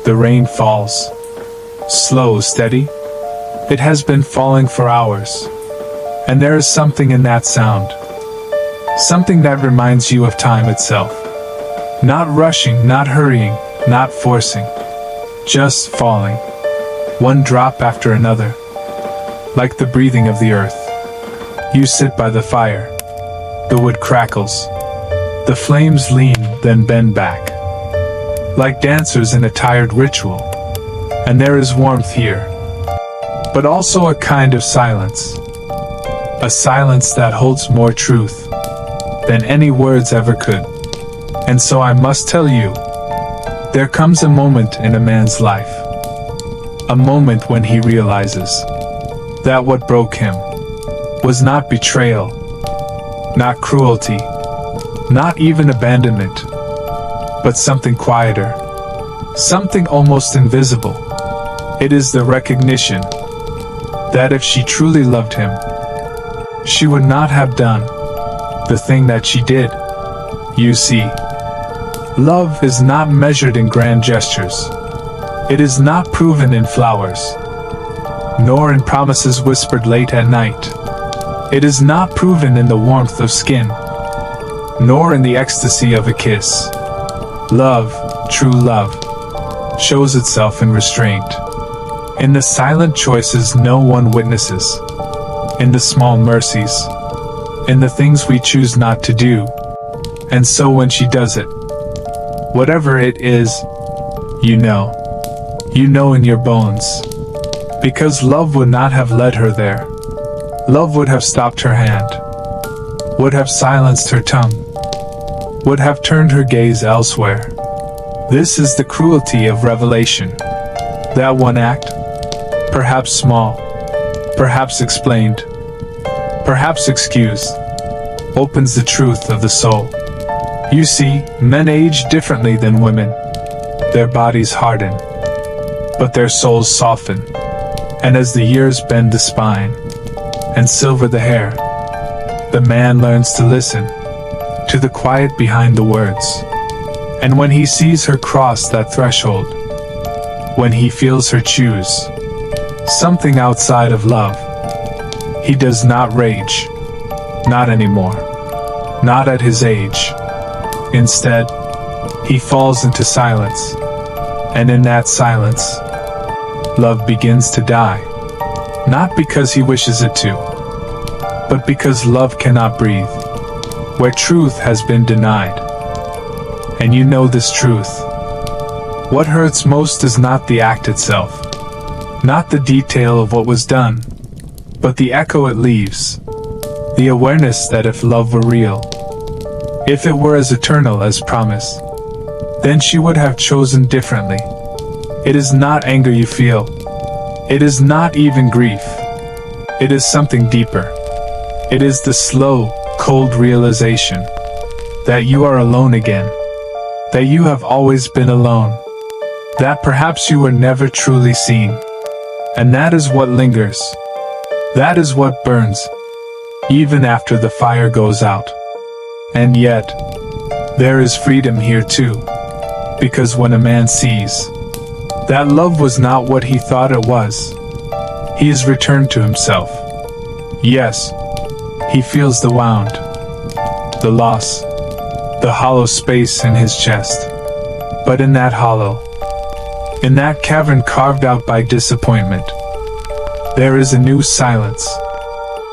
The rain falls. Slow, steady. It has been falling for hours. And there is something in that sound. Something that reminds you of time itself. Not rushing, not hurrying, not forcing. Just falling. One drop after another. Like the breathing of the earth. You sit by the fire. The wood crackles. The flames lean, then bend back. Like dancers in a tired ritual. And there is warmth here. But also a kind of silence. A silence that holds more truth than any words ever could. And so I must tell you, there comes a moment in a man's life. A moment when he realizes that what broke him was not betrayal, not cruelty, not even abandonment, but something quieter, something almost invisible. It is the recognition that if she truly loved him, she would not have done the thing that she did. You see, love is not measured in grand gestures. It is not proven in flowers, nor in promises whispered late at night. It is not proven in the warmth of skin, nor in the ecstasy of a kiss. Love, true love, shows itself in restraint, in the silent choices no one witnesses, in the small mercies, in the things we choose not to do. And so when she does it, whatever it is, you know in your bones. Because love would not have led her there. Love would have stopped her hand, would have silenced her tongue, would have turned her gaze elsewhere. This is the cruelty of revelation. That one act, perhaps small, perhaps explained, perhaps excused, opens the truth of the soul. You see, men age differently than women. Their bodies harden, but their souls soften. And as the years bend the spine and silver the hair, the man learns to listen to the quiet behind the words. And when he sees her cross that threshold, when he feels her choose something outside of love, he does not rage, not anymore, not at his age. Instead, he falls into silence, and in that silence, love begins to die. Not because he wishes it to, but because love cannot breathe, where truth has been denied. And you know this truth. What hurts most is not the act itself, not the detail of what was done, but the echo it leaves, the awareness that if love were real, if it were as eternal as promise, then she would have chosen differently. It is not anger you feel. It is not even grief. It is something deeper. It is the slow, cold realization that you are alone again, that you have always been alone, that perhaps you were never truly seen. And that is what lingers. That is what burns, even after the fire goes out. And yet, there is freedom here too, because when a man sees that love was not what he thought it was, he is returned to himself. Yes, he feels the wound, the loss, the hollow space in his chest. But in that hollow, in that cavern carved out by disappointment, there is a new silence,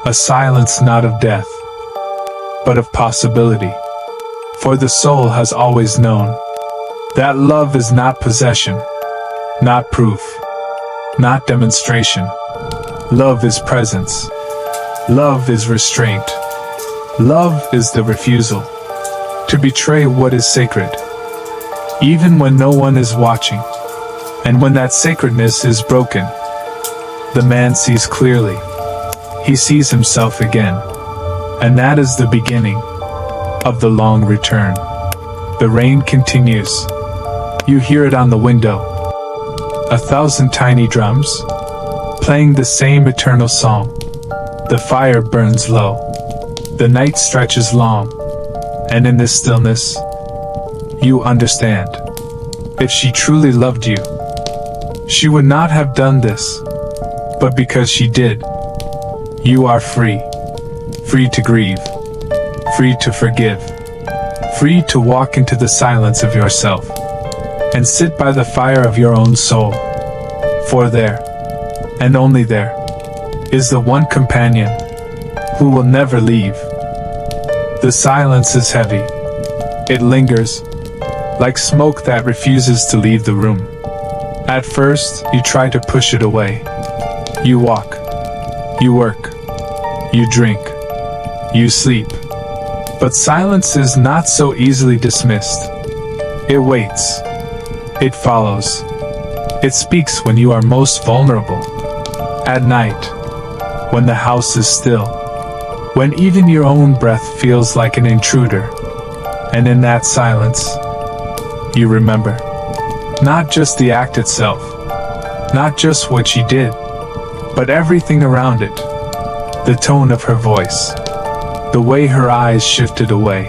a silence not of death, but of possibility. For the soul has always known that love is not possession, not proof, not demonstration. Love is presence. Love is restraint. Love is the refusal to betray what is sacred, even when no one is watching. And when that sacredness is broken, the man sees clearly. He sees himself again. And that is the beginning of the long return. The rain continues. You hear it on the window. 1,000 tiny drums, playing the same eternal song. The fire burns low. The night stretches long. And in this stillness, You understand. If she truly loved you, she would not have done this. But because she did, you are free. Free to grieve. Free to forgive. Free to walk into the silence of yourself and sit by the fire of your own soul. For there, and only there, is the one companion who will never leave. The silence is heavy. It lingers, like smoke that refuses to leave the room. At first, you try to push it away. You walk. You work. You drink. You sleep. But silence is not so easily dismissed. It waits. It follows. It speaks when you are most vulnerable. At night, when the house is still. When even your own breath feels like an intruder. And in that silence, you remember. Not just the act itself. Not just what she did. But everything around it. The tone of her voice. The way her eyes shifted away.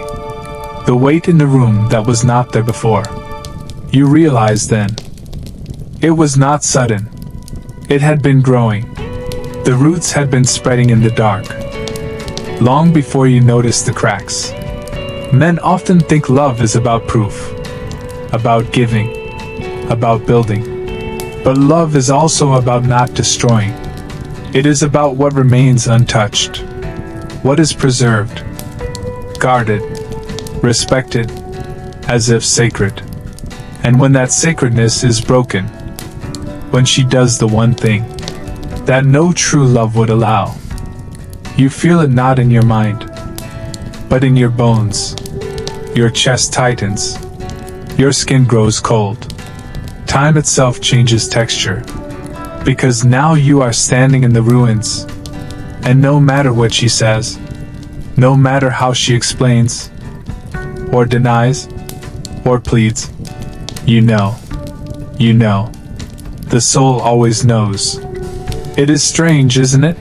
The weight in the room that was not there before. You realized then. It was not sudden. It had been growing. The roots had been spreading in the dark. Long before you noticed the cracks. Men often think love is about proof. About giving. About building. But love is also about not destroying. It is about what remains untouched. What is preserved, guarded, respected, as if sacred. And when that sacredness is broken, when she does the one thing that no true love would allow, you feel it not in your mind, but in your bones. Your chest tightens, your skin grows cold. Time itself changes texture, because now you are standing in the ruins. And no matter what she says, no matter how she explains, or denies, or pleads, you know. The soul always knows. It is strange, isn't it?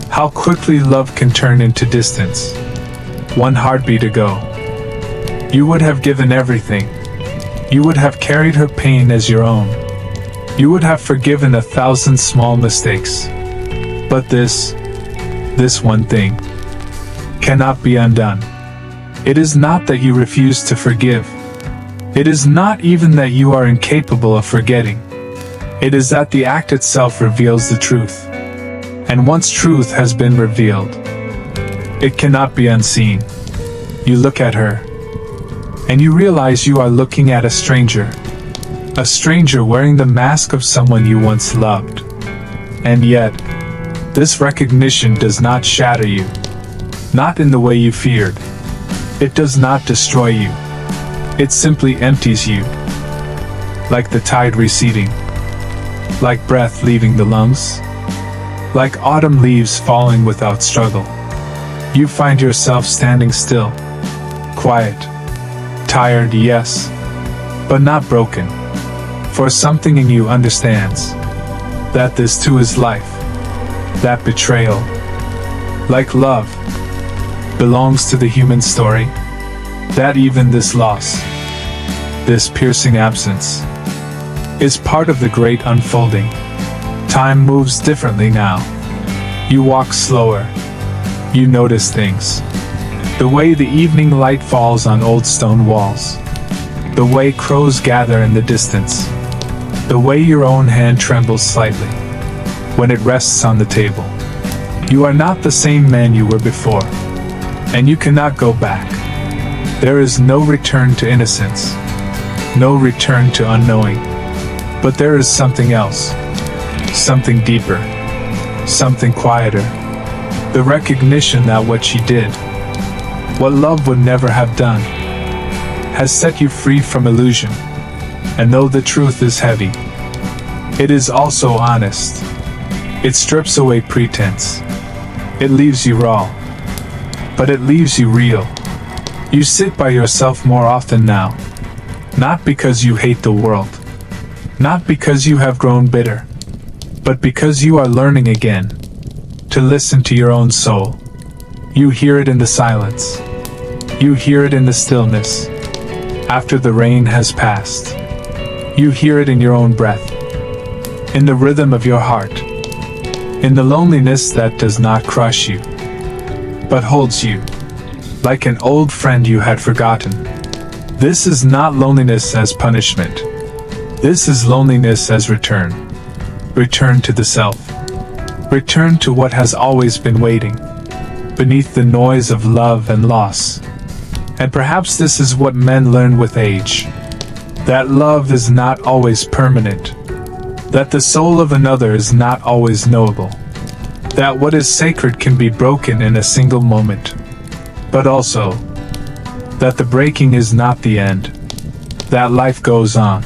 How quickly love can turn into distance. One heartbeat ago, you would have given everything. You would have carried her pain as your own. You would have forgiven 1,000 small mistakes. But this one thing cannot be undone. It is not that you refuse to forgive. It is not even that you are incapable of forgetting. It is that the act itself reveals the truth. And once truth has been revealed, it cannot be unseen. You look at her, and you realize you are looking at a stranger. A stranger wearing the mask of someone you once loved. And yet, this recognition does not shatter you. Not in the way you feared. It does not destroy you. It simply empties you. Like the tide receding. Like breath leaving the lungs. Like autumn leaves falling without struggle. You find yourself standing still. Quiet. Tired, yes. But not broken. For something in you understands that this too is life. That betrayal, like love, belongs to the human story. That even this loss, this piercing absence, is part of the great unfolding. Time moves differently now. You walk slower. You notice things. The way the evening light falls on old stone walls. The way crows gather in the distance. The way your own hand trembles slightly when it rests on the table. You are not the same man you were before, and you cannot go back. There is no return to innocence, no return to unknowing. But there is something else, something deeper, something quieter. The recognition that what she did, what love would never have done, has set you free from illusion. And though the truth is heavy, it is also honest. It strips away pretense. It leaves you raw. But it leaves you real. You sit by yourself more often now. Not because you hate the world. Not because you have grown bitter. But because you are learning again to listen to your own soul. You hear it in the silence. You hear it in the stillness. after the rain has passed. You hear it in your own breath, in the rhythm of your heart, in the loneliness that does not crush you, but holds you, like an old friend you had forgotten. This is not loneliness as punishment. This is loneliness as return. Return to the self. Return to what has always been waiting, beneath the noise of love and loss. And perhaps this is what men learn with age. That love is not always permanent. That the soul of another is not always knowable. That what is sacred can be broken in a single moment. But also, that the breaking is not the end. That life goes on.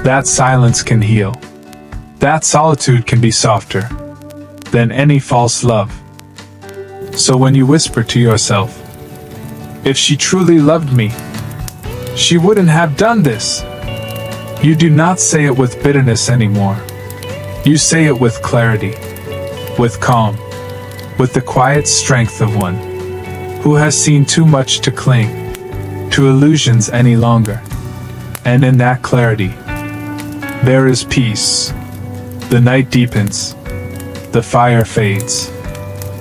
That silence can heal. That solitude can be softer than any false love. So when you whisper to yourself, if she truly loved me, she wouldn't have done this, you do not say it with bitterness anymore. You say it with clarity, with calm, with the quiet strength of one who has seen too much to cling to illusions any longer. And in that clarity, there is peace. The night deepens. The fire fades.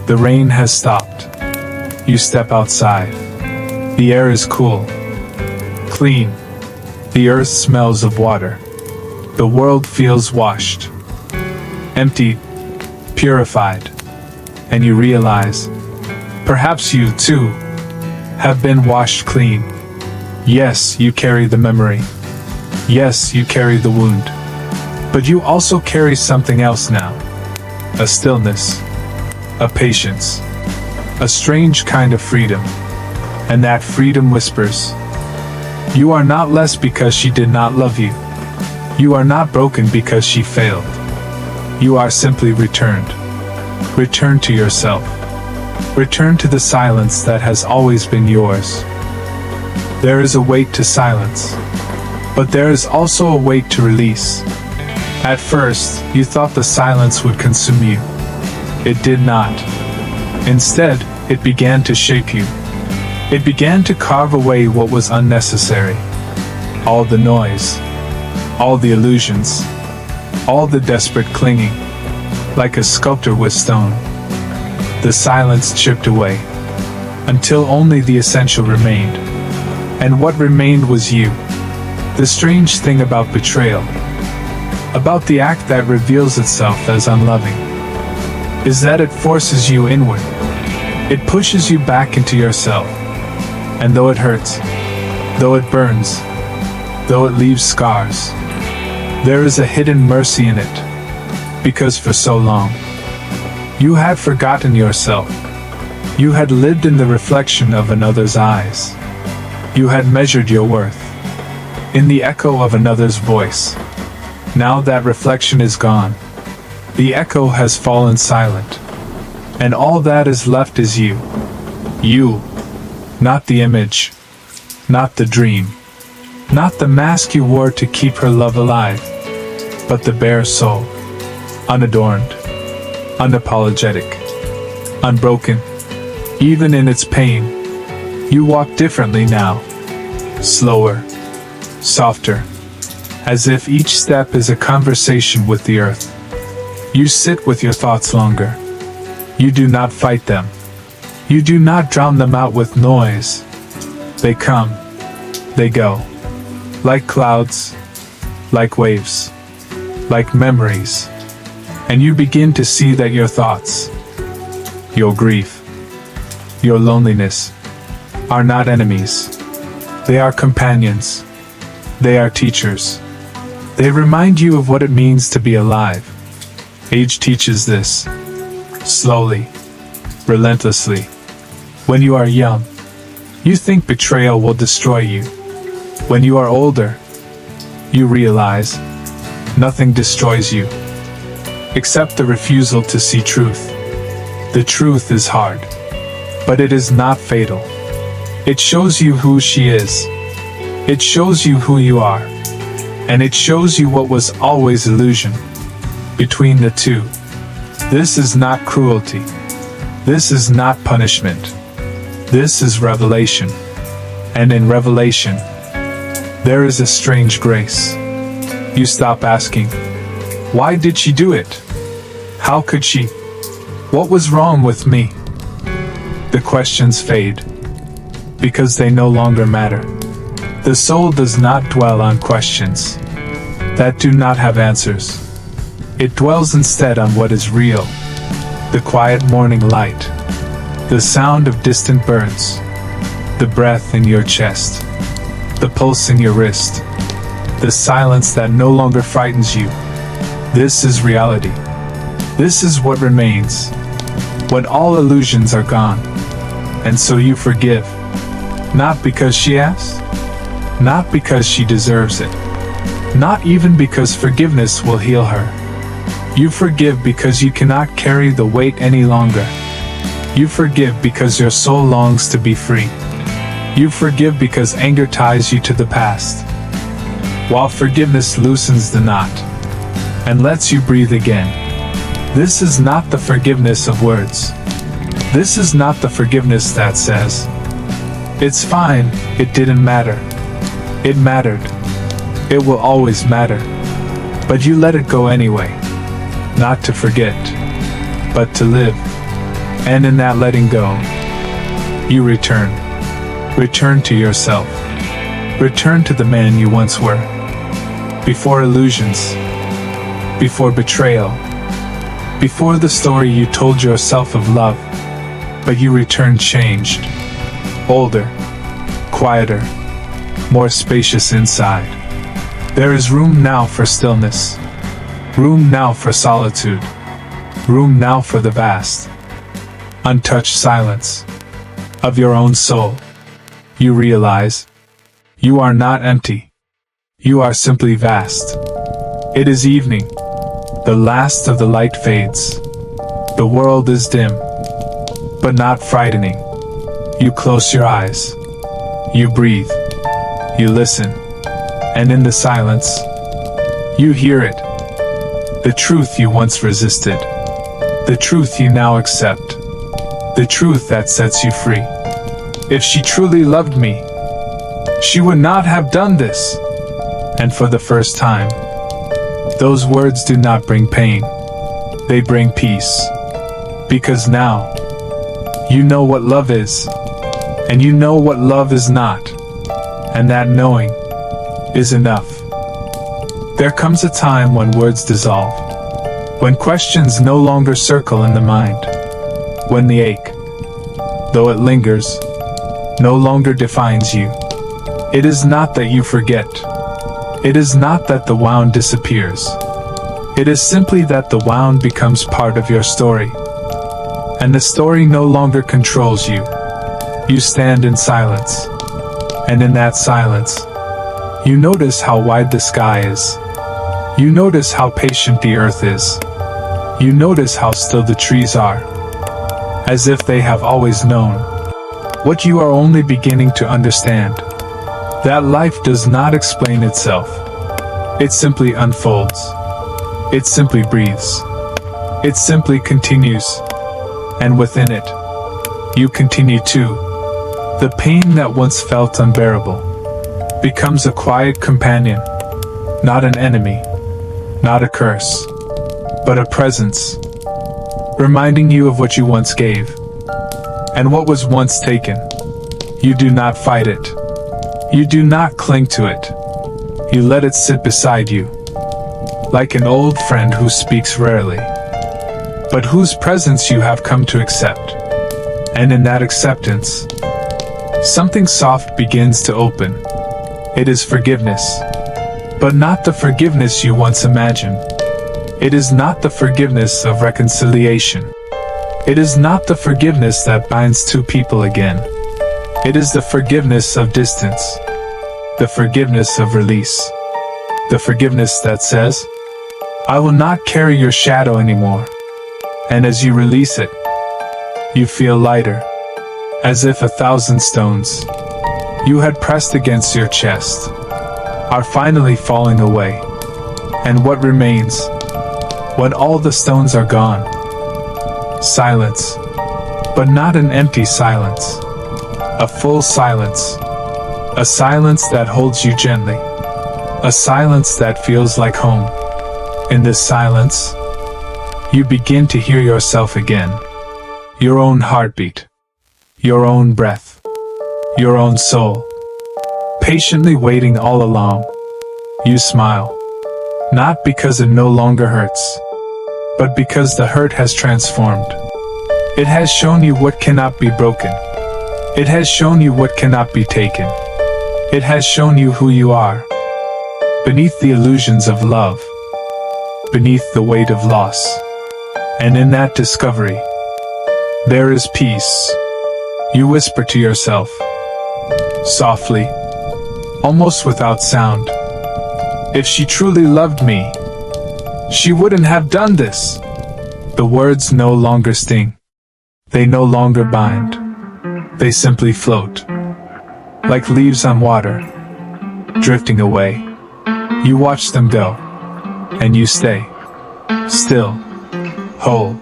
The rain has stopped. You step outside. The air is cool, clean. The earth smells of water. The world feels washed, emptied, purified. And you realize, perhaps you too have been washed clean. Yes, you carry the memory. Yes, you carry the wound. But you also carry something else now. A stillness, a patience, a strange kind of freedom. And that freedom whispers, you are not less because she did not love you. You are not broken because she failed. You are simply returned. Return to yourself. Return to the silence that has always been yours. There is a weight to silence, but there is also a weight to release. At first, you thought the silence would consume you. It did not. Instead, it began to shape you. It began to carve away what was unnecessary. All the noise, all the illusions, all the desperate clinging, like a sculptor with stone. The silence chipped away, until only the essential remained. And what remained was you. The strange thing about betrayal, about the act that reveals itself as unloving, is that it forces you inward. It pushes you back into yourself. And though it hurts, though it burns, though it leaves scars, there is a hidden mercy in it. Because for so long, you had forgotten yourself. You had lived in the reflection of another's eyes. You had measured your worth in the echo of another's voice. Now that reflection is gone. The echo has fallen silent. And all that is left is you. You. Not the image. Not the dream. Not the mask you wore to keep her love alive. But the bare soul. Unadorned. Unapologetic. Unbroken. Even in its pain. You walk differently now. Slower. Softer. As if each step is a conversation with the earth. You sit with your thoughts longer. You do not fight them. You do not drown them out with noise. They come. They go. Like clouds. Like waves. Like memories. And you begin to see that your thoughts, your grief, your loneliness, are not enemies. They are companions. They are teachers. They remind you of what it means to be alive. Age teaches this. Slowly. Relentlessly. When you are young, you think betrayal will destroy you. When you are older, you realize nothing destroys you, except the refusal to see truth. The truth is hard, but it is not fatal. It shows you who she is. It shows you who you are. And it shows you what was always illusion. Between the two, this is not cruelty. This is not punishment. This is revelation. And in revelation, There is a strange grace. You stop asking, why did she do it? How could she? What was wrong with me? The questions fade, because they no longer matter. The soul does not dwell on questions that do not have answers. It dwells instead on what is real: the quiet morning light, the sound of distant birds, the breath in your chest, the pulse in your wrist, the silence that no longer frightens you. This is reality. This is what remains when all illusions are gone. And so you forgive, not because she asked, not because she deserves it, not even because forgiveness will heal her. You forgive because you cannot carry the weight any longer. You forgive because your soul longs to be free. You forgive because anger ties you to the past, while forgiveness loosens the knot and lets you breathe again. This is not the forgiveness of words. This is not the forgiveness that says, "It's fine, it didn't matter." It mattered. It will always matter. But you let it go anyway. Not to forget, but to live. And in that letting go, you return. Return to yourself. Return to the man you once were. Before illusions. Before betrayal. Before the story you told yourself of love. But you return changed. Older. Quieter. More spacious inside. There is room now for stillness. Room now for solitude. Room now for the vast, untouched silence of your own soul. You realize you are not empty. You are simply vast. It is evening. The last of the light fades. The world is dim, but not frightening. You close your eyes. You breathe. You listen. And in the silence, you hear it. The truth you once resisted. The truth you now accept. The truth that sets you free. If she truly loved me, she would not have done this. And for the first time, those words do not bring pain. They bring peace. Because now, you know what love is. And you know what love is not. And that knowing is enough. There comes a time when words dissolve. When questions no longer circle in the mind. When the ache, though it lingers, no longer defines you. It is not that you forget. It is not that the wound disappears. It is simply that the wound becomes part of your story. And the story no longer controls you. You stand in silence. And in that silence, you notice how wide the sky is. You notice how patient the earth is. You notice how still the trees are. As if they have always known what you are only beginning to understand. That life does not explain itself. It simply unfolds. It simply breathes. It simply continues. And within it, you continue too. The pain that once felt unbearable becomes a quiet companion, not an enemy, not a curse, but a presence, reminding you of what you once gave, and what was once taken. You do not fight it. You do not cling to it. You let it sit beside you, like an old friend who speaks rarely, but whose presence you have come to accept. And in that acceptance, something soft begins to open. It is forgiveness. But not the forgiveness you once imagined. It is not the forgiveness of reconciliation. It is not the forgiveness that binds two people again. It is the forgiveness of distance. The forgiveness of release. The forgiveness that says, I will not carry your shadow anymore. And as you release it, you feel lighter. As if 1,000 stones you had pressed against your chest are finally falling away. And what remains, when all the stones are gone? Silence. But not an empty silence. A full silence. A silence that holds you gently. A silence that feels like home. In this silence, you begin to hear yourself again. Your own heartbeat. Your own breath. Your own soul. Patiently waiting all along. You smile. Not because it no longer hurts, but because the hurt has transformed. It has shown you what cannot be broken. It has shown you what cannot be taken. It has shown you who you are. Beneath the illusions of love. Beneath the weight of loss. And in that discovery, there is peace. You whisper to yourself, softly, almost without sound. If she truly loved me, she wouldn't have done this. The words no longer sting. They no longer bind. They simply float. Like leaves on water, drifting away. You watch them go, and you stay. Still, whole,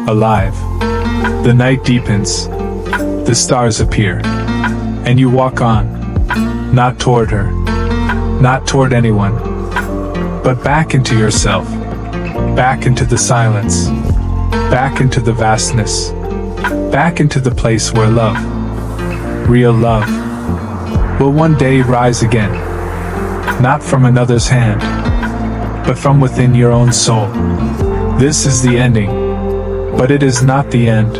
alive. The night deepens. The stars appear. And you walk on. Not toward her. Not toward anyone, but back into yourself, back into the silence, back into the vastness, back into the place where love, real love, will one day rise again, not from another's hand, but from within your own soul. This is the ending, but it is not the end.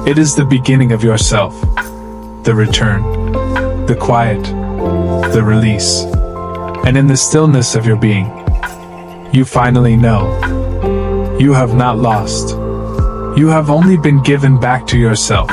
It is the beginning of yourself, the return, the quiet, the release. And in the stillness of your being, you finally know. You have not lost. You have only been given back to yourself.